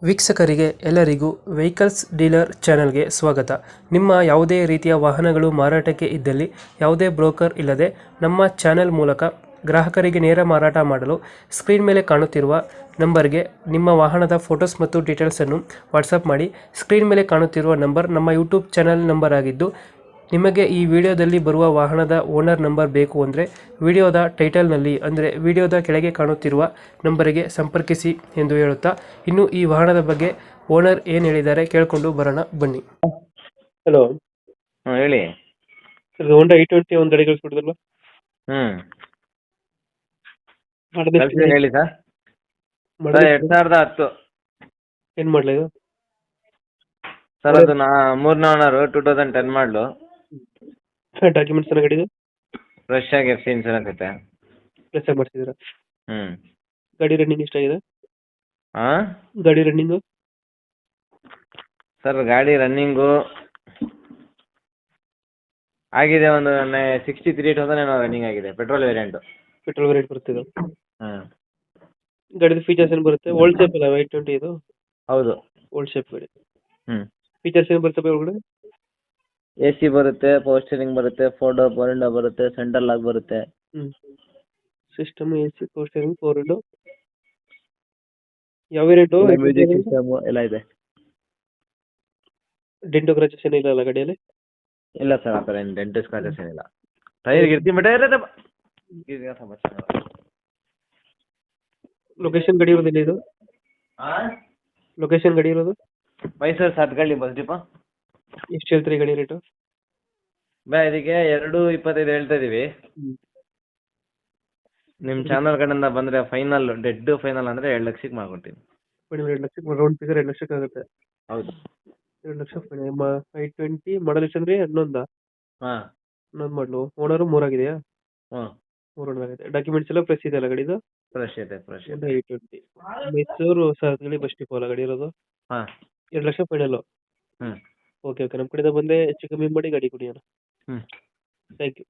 ವೀಕ್ಷಕರಿಗೆ ಎಲ್ಲರಿಗೂ vehicles dealer ಚಾನೆಲ್ಗೆ ಸ್ವಾಗತ. ನಿಮ್ಮ ಯಾವುದೇ ರೀತಿಯ ವಾಹನಗಳು ಮಾರಾಟಕ್ಕೆ ಇದ್ದಲ್ಲಿ ಯಾವುದೇ ಬ್ರೋಕರ್ ಇಲ್ಲದೆ ನಮ್ಮ ಚಾನೆಲ್ ಮೂಲಕ ಗ್ರಾಹಕರಿಗೆ ನೇರ ಮಾರಾಟ ಮಾಡಲು ಸ್ಕ್ರೀನ್ ಮೇಲೆ ಕಾಣುತ್ತಿರುವ ನಂಬರ್ಗೆ ನಿಮ್ಮ ವಾಹನದ ಫೋಟೋಸ್ ಮತ್ತು ಡೀಟೇಲ್ಸನ್ನು ವಾಟ್ಸಪ್ ಮಾಡಿ. ಸ್ಕ್ರೀನ್ ಮೇಲೆ ಕಾಣುತ್ತಿರುವ ನಂಬರ್ ನಮ್ಮ ಯೂಟ್ಯೂಬ್ ಚಾನೆಲ್ ನಂಬರ್ ಆಗಿದ್ದು, ನಿಮಗೆ ಈ ವಿಡಿಯೋದಲ್ಲಿ ಬರುವ ವಾಹನದ ಓನರ್ ನಂಬರ್ ಬೇಕು ಅಂದರೆ ವಿಡಿಯೋದ ಟೈಟಲ್ನಲ್ಲಿ ಅಂದರೆ ವಿಡಿಯೋದ ಕೆಳಗೆ ಕಾಣುತ್ತಿರುವ ನಂಬರಿಗೆ ಸಂಪರ್ಕಿಸಿ ಎಂದು ಹೇಳುತ್ತಾ, ಇನ್ನು ಈ ವಾಹನದ ಬಗ್ಗೆ ಓನರ್ ಏನು ಹೇಳಿದ್ದಾರೆ ಕೇಳಿಕೊಂಡು ಬರೋಣ ಬನ್ನಿ. ಹಲೋ ಹೇಳಿ. ಸರ್, ಹೋಂಡಾ i20 ಒಂದು ಗಾಡಿ ಕಳಿಸ್ಬಿಟ್ಟಿದ್ರಲ್ಲ, ಕಳ್ಸಿದ್ದೀನಿ ಹೇಳಿ ಸರ್. ಸರ್ 2010 ಏನು ಮಾಡಲ ಇದು? ಸರ್, ಅದು ಮೂರನೇ ಓನರು, 2010 ಮಾಡಲು. ಡಾಕ್ಯುಮೆಂಟ್ಸ್ ಎಲ್ಲ ಗಾಡಿದು ಫ್ರೆಶ್ ಆಗಿ FC ಇನ್ಸೂರೆನ್ಸ್ ಐತೆ. ಪ್ರೆಸ್ ಮಾಡಿಸಿದ್ದೀರಾ? ಹ್ಞೂ ಗಾಡಿ ರನ್ನಿಂಗ್ ಎಷ್ಟಾಗಿದೆ? ಹಾಂ ಗಾಡಿ ರನ್ನಿಂಗು ಸರ್, ಗಾಡಿ ರನ್ನಿಂಗು ಆಗಿದೆ, ಒಂದು 63,000 ಏನೋ ರನ್ನಿಂಗ್ ಆಗಿದೆ. Petrol variant. ಪೆಟ್ರೋಲ್ ರೇಟ್ ಬರ್ತಿದೆ. ಹ್ಞೂ ಗಾಡಿದು ಫೀಚರ್ಸ್ ಏನು ಬರುತ್ತೆ? ಓಲ್ಡ್ ಶೇಪ್ ಅಲ್ಲ i20 ಇದು? ಹೌದು. ಓಲ್ಡ್ ಶೇಪ್ ಗಾಡಿ. ಹ್ಞೂ ಫೀಚರ್ಸ್ ಏನು ಬರ್ತವೆ ಒಳಗಡೆ? AC ಬರುತ್ತೆ, ಪವರ್ ಸ್ಟೀರಿಂಗ್ ಬರುತ್ತೆ, 4 ಡೋರ್ ಬರುತ್ತೆ, ಸೆಂಟ್ರಲ್ ಲಾಕ್ ಬರುತ್ತೆ. System AC power steering 4 window. ಯಾವ ವೇರಿಯಂಟು? ಮ್ಯೂಸಿಕ್ ಸಿಸ್ಟಮ್ ಎಲ್ಲ ಇದೆ. ಡೆಂಟೋ ಕ್ರಾಚಸ್ ಏನಿಲ್ಲ ಅಲ್ಲ ಗಾಡಿಯಲ್ಲಿ? ಇಲ್ಲ ಸರ್, ಆ ಥರ ಏನು ಡೆಂಟ್ ಸ್ಕ್ರಾಚಸ್ ಏನಿಲ್ಲ. ಟೈರ್ ಗಿರ್ತಿ ಟೈರ್ ಲೊಕೇಶನ್ ಗಾಡಿ ಇರೋದಿಲ್ಲ ಇದು? ಲೊಕೇಶನ್ ಗಾಡಿ ಇರೋದು ಮೈಸೂರು ಸಾತ್ಗಳ್ಳಿ ಬಸ್ ಡಿಪೋ. ಎಷ್ಟು ಹೇಳ್ತೀರಿ ಗಾಡಿ ರೇಟು? ಇದಕ್ಕೆ 2.25 ಹೇಳ್ತಾ ಇದೀವಿ. ನಿಮ್ಮ ಚಾನಲ್ ಕಡೆಯಿಂದ ಬಂದರೆ ಫೈನಲ್, ಡೆಡ್ ಫೈನಲ್ ಅಂದರೆ 2 ಲಕ್ಷಕ್ಕೆ ಮಾಡ್ಕೊಡ್ತೀನಿ. 2 ಲಕ್ಷಕ್ಕೆ ರೌಂಡ್ ಫಿಗರ್ 2 ಲಕ್ಷಕ್ಕೆ ಆಗುತ್ತೆ. ಹೌದು. 2 ಲಕ್ಷ i20 ಮಾಡಲ್ ಎಷ್ಟು ಅಂದರೆ 11? ಹಾಂ, 11 ಮಾಡಲು. ಓನರು 3 ಆಗಿದೆಯಾ? ಹ್ಞೂ 3 ಓನರ್ ಆಗಿದೆ. ಡಾಕ್ಯುಮೆಂಟ್ಸ್ ಎಲ್ಲ ಫ್ರೆಶ್ ಇದೆ ಅಲ್ಲ ಗಾಡಿದು? ಫ್ರೆಶ್ ಇದೆ, ಫ್ರೆಶ್ ಇದೆ. i20 Mysuru Sathagalli bus depot ಅಲ್ಲ ಗಾಡಿ ಇರೋದು? ಹಾಂ 2 ಲಕ್ಷ ಫೈನಲ್ಲು. ಹ್ಞೂ ಓಕೆ, ನಮ್ಮ ಕಡೆಯಿಂದ ಬಂದರೆ ಹೆಚ್ಚು ಕಮ್ಮಿ ಮಾಡಿ ಗಾಡಿ ಕೊಡಿ ಅಣ್ಣ. ಹ್ಞೂ ಥ್ಯಾಂಕ್ ಯು.